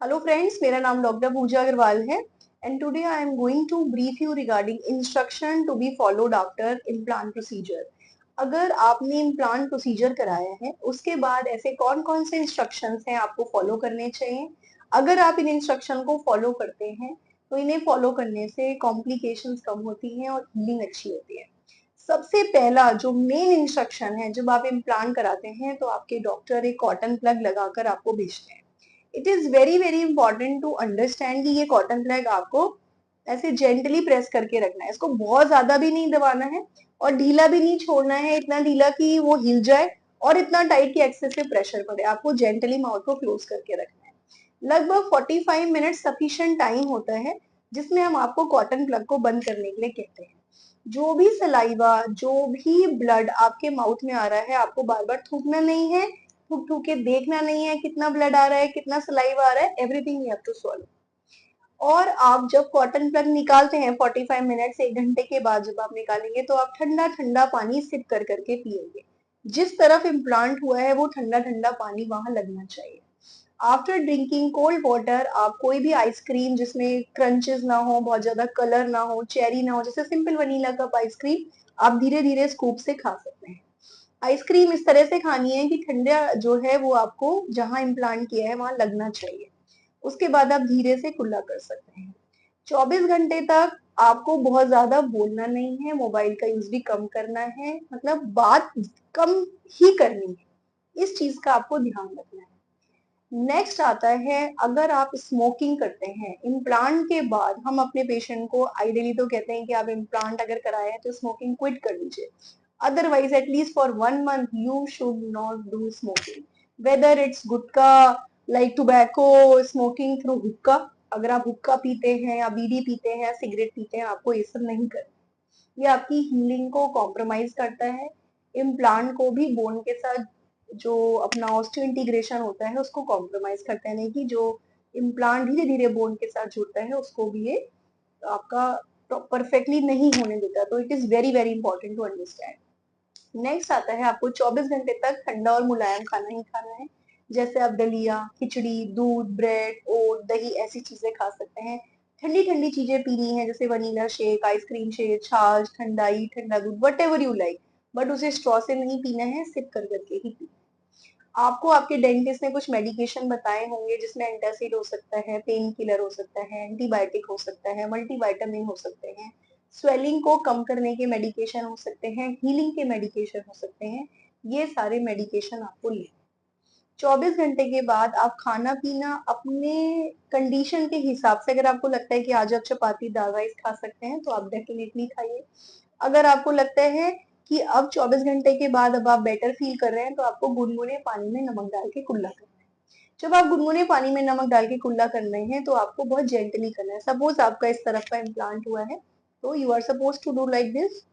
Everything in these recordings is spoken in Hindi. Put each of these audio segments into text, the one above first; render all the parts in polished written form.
हेलो फ्रेंड्स, मेरा नाम डॉक्टर पूजा अग्रवाल है and today I am going to brief you regarding instruction to be followed after implant procedure. अगर आपने इम्प्लांट प्रोसीजर कराया है उसके बाद ऐसे कौन कौन से इंस्ट्रक्शंस हैं आपको फॉलो करने चाहिए। अगर आप इन इंस्ट्रक्शन को फॉलो करते हैं तो इन्हें फॉलो करने से कॉम्प्लिकेशंस कम होती हैं और हीलिंग अच्छी होती है। सबसे पहला जो मेन इंस्ट्रक्शन है, जब आप इम्प्लांट कराते हैं तो आपके डॉक्टर एक कॉटन प्लग लगाकर आपको भेजते हैं। It is very very important to understand कि ये कॉटन प्लग आपको ऐसे जेंटली प्रेस करके रखना है, इसको बहुत ज्यादा भी नहीं दबाना है और ढीला भी नहीं छोड़ना है, इतना ढीला कि वो हिल जाए और इतना टाइट कि एक्सेसिव प्रेशर पड़े। आपको जेंटली माउथ को क्लोज करके रखना है। लगभग 45 मिनट सफिशिएंट टाइम होता है जिसमें हम आपको कॉटन प्लग को बंद करने के लिए कहते हैं। जो भी सलाइवा, जो भी ब्लड आपके माउथ में आ रहा है, आपको बार बार थूकना नहीं है, थूक थूक के देखना नहीं है कितना ब्लड आ रहा है, कितना सलाइवा आ रहा है, everything you have to solve. और आप जब कॉटन प्लग निकालते हैं 45 मिनट से 1 घंटे के बाद जब आप निकालेंगे तो आप ठंडा ठंडा पानी सिप कर करके पिएंगे। जिस तरफ इम्प्लांट हुआ है वो ठंडा ठंडा पानी वहां लगना चाहिए। आफ्टर ड्रिंकिंग कोल्ड वाटर आप कोई भी आइसक्रीम जिसमें क्रंचेस ना हो, बहुत ज्यादा कलर ना हो, चेरी ना हो, जैसे सिंपल वनीला कप आइसक्रीम, आप धीरे धीरे स्कूप से खा सकते हैं। आइसक्रीम इस तरह से खानी है कि ठंडा जो है वो आपको जहां इम्प्लांट किया है वहां लगना चाहिए। उसके बाद आप धीरे से कुल्ला कर सकते हैं। 24 घंटे तक आपको बहुत ज्यादा बोलना नहीं है, मोबाइल का यूज भी कम करना है, मतलब बात कम ही करनी है। इस चीज का आपको ध्यान रखना है। नेक्स्ट आता है, अगर आप स्मोकिंग करते हैं इम्प्लांट के बाद, हम अपने पेशेंट को आइडियली तो कहते हैं कि आप इम्प्लांट अगर कराए हैं तो स्मोकिंग क्विट कर लीजिए। Otherwise at least for 1 month you should not do smoking, whether it's gutka, like tobacco, smoking through हुक्का। अगर आप हुक्का पीते हैं या बीड़ी पीते हैं या सिगरेट पीते हैं, आपको ये सब नहीं करना। ये आपकी हीलिंग को कॉम्प्रोमाइज करता है। इम्प्लांट को भी बोन के साथ जो अपना ऑस्टियो इंटीग्रेशन होता है उसको कॉम्प्रोमाइज करता है, नहीं कि जो इम्प्लांट धीरे धीरे बोन के साथ जुड़ता है उसको भी ये आपका परफेक्टली नहीं होने देता। तो it is very very important to understand. Next आता है, आपको 24 घंटे तक ठंडा और मुलायम खाना ही खाना है। जैसे आप दलिया, खिचड़ी, दूध, ब्रेड, ओट, दही ऐसी चीजें खा सकते हैं। ठंडी ठंडी चीजें पीनी है जैसे वनीला शेक, आइसक्रीम शेक, छाछ, ठंडाई, ठंडा दूध, what ever you like, but उसे स्ट्रॉ से नहीं पीना है, सिप कर करके ही पीना है। आपको आपके डेंटिस्ट ने कुछ मेडिकेशन बताए होंगे जिसमें एंटासिड हो सकता है, पेन किलर हो सकता है, एंटीबायोटिक हो सकता है, मल्टीविटामिन हो सकते हैं, स्वेलिंग को कम करने के मेडिकेशन हो सकते हैं, हीलिंग के मेडिकेशन हो सकते हैं। ये सारे मेडिकेशन आपको ले। 24 घंटे के बाद आप खाना पीना अपने कंडीशन के हिसाब से, अगर आपको लगता है कि आज आप चपाती दाल राइस खा सकते हैं तो आप डेफिनेटली खाइए। अगर आपको लगता है कि अब 24 घंटे के बाद अब आप बेटर फील कर रहे हैं तो आपको गुनगुने पानी में नमक डाल के कुल्ला करना है। जब आप गुनगुने पानी में नमक डाल के कुल्ला करना है तो आपको बहुत जेंटली करना है। सपोज आपका इस तरफ का इम्प्लांट हुआ है तो you are suppose to do like this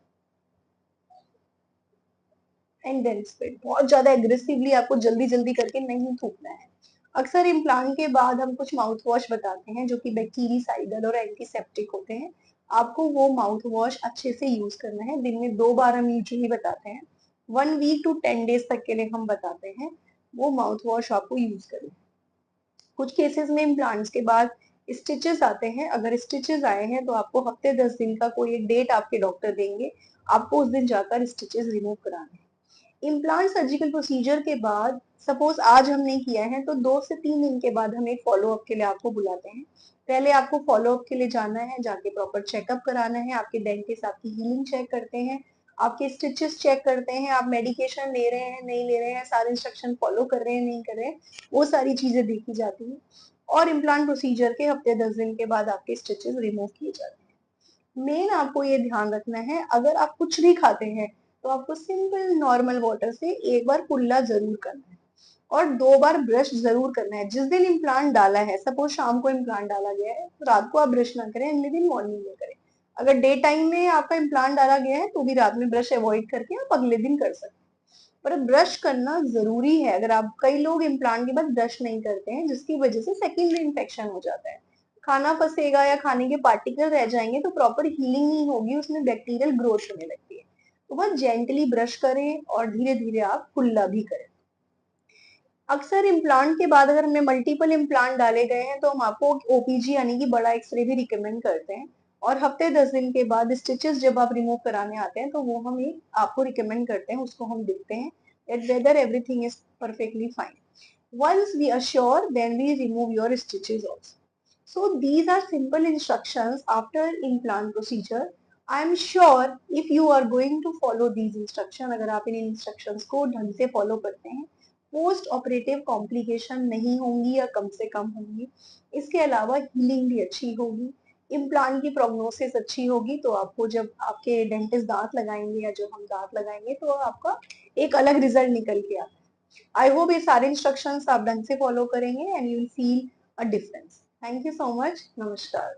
and then spit. बहुत ज्यादा एग्रेसिवली आपको जल्दी जल्दी करके नहीं थूकना है। अक्सर इम्प्लांट के बाद हम कुछ माउथ वॉश बताते हैं जो कि बैक्टीरिसाइडल और एंटीसेप्टिक होते हैं। आपको वो माउथ वॉश अच्छे से यूज करना है। दिन में 2 बार हम यूजुअली बताते हैं, 1 वीक टू 10 डेज तक के लिए हम बताते हैं वो माउथ वॉश आपको यूज करें। कुछ केसेस में इम्प्लांट्स के बाद स्टिचेस आते हैं। अगर स्टिचेस आए हैं तो आपको हफ्ते 10 दिन का कोई एक डेट आपके डॉक्टर देंगे, आपको उस दिन जाकर स्टिचेस रिमूव कराने हैं। इम्प्लांट सर्जिकल प्रोसीजर के बाद सपोज आज हमने किया है तो 2 से 3 दिन के बाद हम एक फॉलो अप के लिए आपको बुलाते हैं। पहले आपको फॉलो अप के लिए जाना है, जाके प्रॉपर चेकअप कराना है, आपके डेंटिस्ट आपकी हीलिंग चेक करते हैं, आपके स्टिचेस चेक करते हैं, आप मेडिकेशन ले रहे हैं नहीं ले रहे हैं, सारे इंस्ट्रक्शन फॉलो कर रहे हैं नहीं कर रहे हैं, वो सारी चीजें देखी जाती हैं। और इम्प्लांट प्रोसीजर के हफ्ते 10 दिन के बाद आपके स्टिचेस रिमूव किए जाते हैं। मेन आपको ये ध्यान रखना है, अगर आप कुछ भी खाते हैं तो आपको सिंपल नॉर्मल वाटर से एक बार कुल्ला जरूर करना है और 2 बार ब्रश जरूर करना है। जिस दिन इम्प्लांट डाला है, सपोज शाम को इम्प्लांट डाला गया है तो रात को आप ब्रश ना करें, अगले दिन मॉर्निंग में करें। अगर डे टाइम में आपका इम्प्लांट डाला गया है तो भी रात में ब्रश अवॉइड करके आप अगले दिन कर सकते हैं। पर ब्रश करना जरूरी है। अगर आप, कई लोग इम्प्लांट के बाद ब्रश नहीं करते हैं जिसकी वजह से सेकेंडरी इन्फेक्शन हो जाता है, खाना फंसेगा या खाने के पार्टिकल रह जाएंगे तो प्रॉपर हीलिंग नहीं होगी, उसमें बैक्टीरियल ग्रोथ होने लगती है। तो बहुत जेंटली ब्रश करें और धीरे धीरे आप कुल्ला भी करें। अक्सर इम्प्लांट के बाद अगर हमें मल्टीपल इम्प्लांट डाले गए हैं तो हम आपको ओपीजी यानी कि बड़ा एक्सरे भी रिकमेंड करते हैं, और हफ्ते 10 दिन के बाद स्टिचेस जब आप रिमूव कराने आते हैं तो वो हम एक आपको रिकमेंड करते हैं, उसको हम देखते हैं that whether everything is perfectly fine. Once we are sure, then we remove your stitches also. So these are simple instructions after implant procedure. I am sure if you are going to follow these instructions, अगर आप इन instructions को ढंग से follow करते हैं, पोस्ट ऑपरेटिव कॉम्प्लिकेशन नहीं होंगी या कम से कम होंगी। इसके अलावा हीलिंग भी अच्छी होगी, इम्प्लांट की प्रोग्नोसिस अच्छी होगी, तो आपको जब आपके डेंटिस्ट दांत लगाएंगे या जो हम दांत लगाएंगे तो आपका एक अलग रिजल्ट निकल के आता है। आई होप ये सारे इंस्ट्रक्शंस आप ढंग से फॉलो करेंगे and you will feel a difference. Thank you so much. नमस्कार।